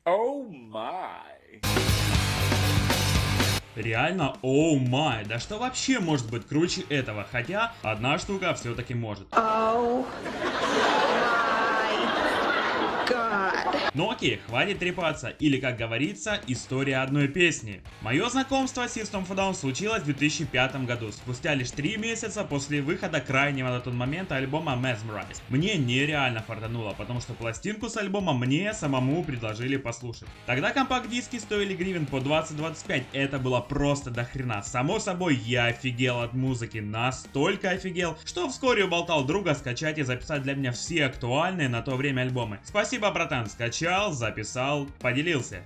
Oh my. Реально, оу май, да что вообще может быть круче этого? Хотя, одна штука все-таки может. Oh my god. Ну окей, хватит трепаться, или как говорится, история одной песни. Мое знакомство с System of a Down случилось в 2005 году, спустя лишь 3 месяца после выхода крайнего на тот момент альбома Mesmerize. Мне нереально фартануло, потому что пластинку с альбома мне самому предложили послушать. Тогда компакт-диски стоили гривен по 20-25, это было просто до хрена. Само собой, я офигел от музыки, настолько офигел, что вскоре уболтал друга скачать и записать для меня все актуальные на то время альбомы. Спасибо, братан, скачал, записал, поделился.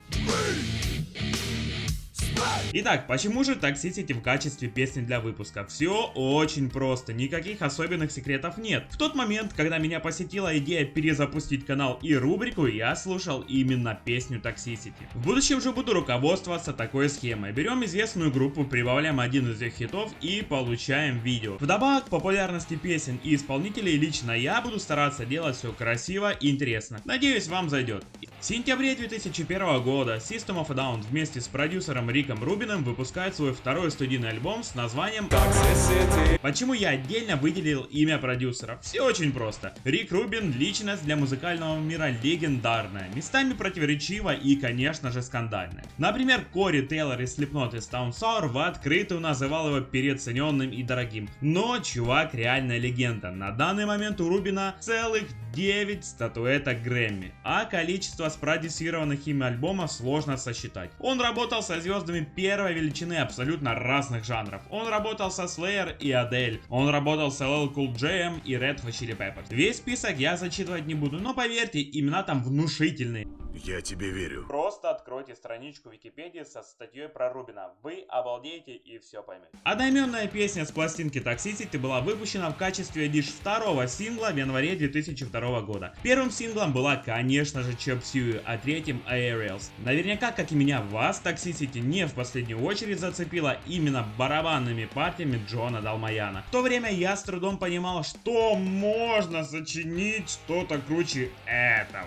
Итак, почему же Toxicity в качестве песни для выпуска? Все очень просто, никаких особенных секретов нет. В тот момент, когда меня посетила идея перезапустить канал и рубрику, я слушал именно песню Toxicity. В будущем же буду руководствоваться такой схемой. Берем известную группу, прибавляем один из их хитов и получаем видео. Вдобавок к популярности песен и исполнителей лично я буду стараться делать все красиво и интересно. Надеюсь, вам зайдет. В сентябре 2001 года System of a Down вместе с продюсером Риком Рубином выпускает свой второй студийный альбом с названием Toxicity. Почему я отдельно выделил имя продюсера? Все очень просто. Рик Рубин — личность для музыкального мира легендарная, местами противоречивая и, конечно же, скандальная. Например, Кори Тейлор из Slipknot и Stone Sour в открытую называл его переоцененным и дорогим. Но чувак реальная легенда. На данный момент у Рубина целых 9 статуэток Грэмми, а количество спродюсированных им альбомов сложно сосчитать. Он работал со звездами первой величины абсолютно разных жанров. Он работал со Slayer и Adele, он работал с LL Cool J и Red Hot Chili Peppers. Весь список я зачитывать не буду, но поверьте, имена там внушительные. Я тебе верю. Просто откройте страничку Википедии со статьей про Рубина. Вы обалдеете и все поймете. Одноименная песня с пластинки Toxicity была выпущена в качестве лишь второго сингла в январе 2002 года. Первым синглом была, конечно же, Chop Suey, а третьим Aerials. Наверняка, как и меня, вас Toxicity не в последнюю очередь зацепила именно барабанными партиями Джона Далмаяна. В то время я с трудом понимал, что можно сочинить что-то круче этого.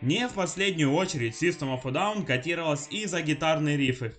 Не в последнюю очередь System of a Down котировалась и за гитарные рифы.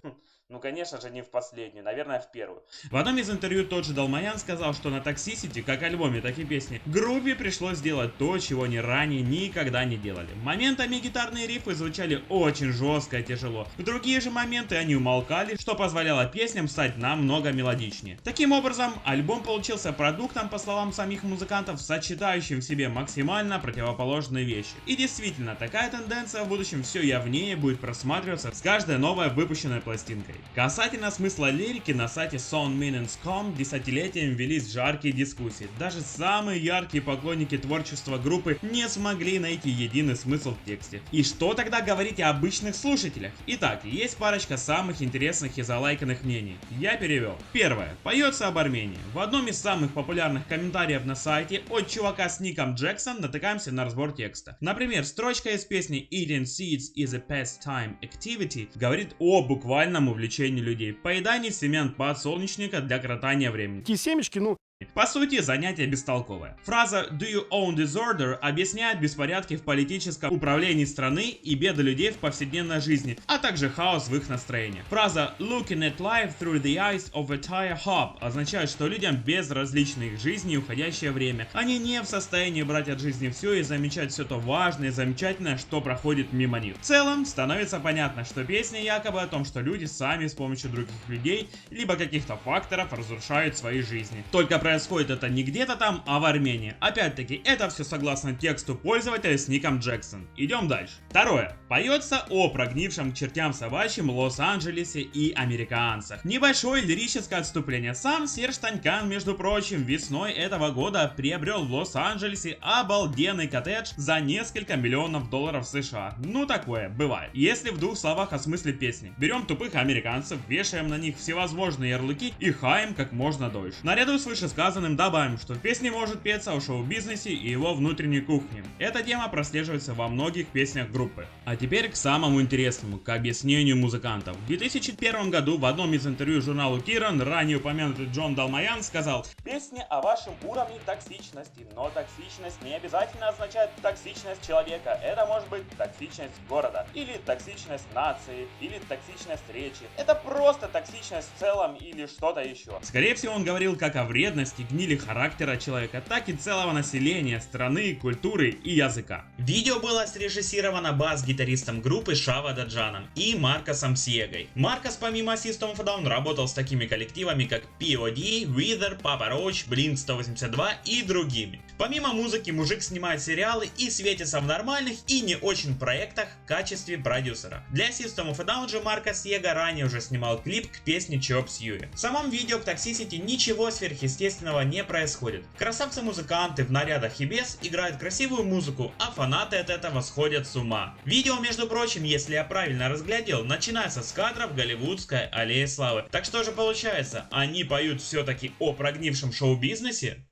Ну, конечно же, не в последнюю, наверное, в первую. В одном из интервью тот же Далмаян сказал, что на Toxicity, как альбоме, так и песне, группе пришлось сделать то, чего они ранее никогда не делали. Моментами гитарные рифы звучали очень жестко и тяжело. В другие же моменты они умолкали, что позволяло песням стать намного мелодичнее. Таким образом, альбом получился продуктом, по словам самих музыкантов, сочетающим в себе максимально противоположные вещи. И действительно, такая тенденция в будущем все явнее будет просматриваться с каждой новой выпущенной пластинкой. Касательно смысла лирики, на сайте songmeanings.com десятилетиями велись жаркие дискуссии. Даже самые яркие поклонники творчества группы не смогли найти единый смысл в тексте. И что тогда говорить о обычных слушателях? Итак, есть парочка самых интересных и залайканных мнений. Я перевел. Первое. Поется об Армении. В одном из самых популярных комментариев на сайте от чувака с ником Джексон натыкаемся на разбор текста. Например, строчка из песни Eating seeds is a pastime activity говорит о буквальном увлечении людей. Поедание семян подсолнечника для коротания времени. Такие семечки, ну... По сути, занятие бестолковое. Фраза «Do you own disorder» объясняет беспорядки в политическом управлении страны и беды людей в повседневной жизни, а также хаос в их настроениях. Фраза «Looking at life through the eyes of a tire hop» означает, что людям безразличны их жизни и уходящее время. Они не в состоянии брать от жизни все и замечать все то важное и замечательное, что проходит мимо них. В целом, становится понятно, что песня якобы о том, что люди сами с помощью других людей, либо каких-то факторов разрушают свои жизни. Только про происходит это не где-то там, а в Армении. Опять-таки, это все согласно тексту пользователя с ником Джексон. Идем дальше. Второе. Поется о прогнившем к чертям собачьим Лос-Анджелесе и американцах. Небольшое лирическое отступление. Сам Серж Танкан, между прочим, весной этого года приобрел в Лос-Анджелесе обалденный коттедж за несколько миллионов долларов США. Ну такое, бывает. Если в двух словах о смысле песни. Берем тупых американцев, вешаем на них всевозможные ярлыки и хаем как можно дольше. Наряду с вышесказанным добавим, что в песне может петься о шоу-бизнесе и его внутренней кухне. Эта тема прослеживается во многих песнях группы. А теперь к самому интересному, к объяснению музыкантов. В 2001 году в одном из интервью журналу Kerrang! Ранее упомянутый Джон Далмаян сказал: Песня о вашем уровне токсичности, но токсичность не обязательно означает токсичность человека. Это может быть токсичность города, или токсичность нации, или токсичность речи. Это просто токсичность в целом или что-то еще. Скорее всего, он говорил как о вредности, гнили характера человека, так и целого населения, страны, культуры и языка. Видео было срежиссировано бас-гитаристом группы Шава Даджаном и Маркосом Сьегой. Маркос помимо System of a Down работал с такими коллективами как POD, Wither, Papa Roach, Blink-182 и другими. Помимо музыки, мужик снимает сериалы и светится в нормальных и не очень проектах в качестве продюсера. Для System of a Down же Маркос Сьега ранее уже снимал клип к песне Chop Suey. В самом видео к Toxicity ничего сверхъестественного не происходит. Красавцы-музыканты в нарядах и без играют красивую музыку, а фанаты от этого сходят с ума. Видео, между прочим, если я правильно разглядел, начинается с кадров голливудской аллеи славы. Так что же получается, они поют все-таки о прогнившем шоу-бизнесе?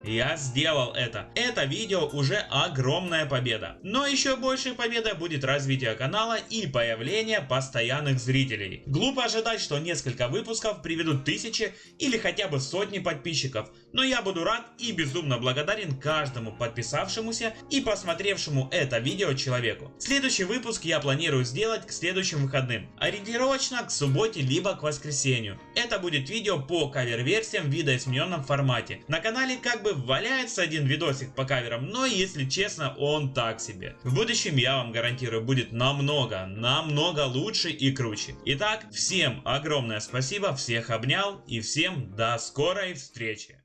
Я сделал это. Это видео уже огромная победа. Но еще большей победой будет развитие канала и появление постоянных зрителей. Глупо ожидать, что несколько выпусков приведут тысячи или хотя бы сотни подписчиков. Но я буду рад и безумно благодарен каждому подписавшемуся и посмотревшему это видео человеку. Следующий выпуск я планирую сделать к следующим выходным. Ориентировочно к субботе либо к воскресенью. Это будет видео по кавер-версиям в видоизмененном формате. На канале как бы валяется один видосик по каверам, но если честно, он так себе. В будущем, я вам гарантирую, будет намного лучше и круче. Итак, всем огромное спасибо, всех обнял и всем до скорой встречи.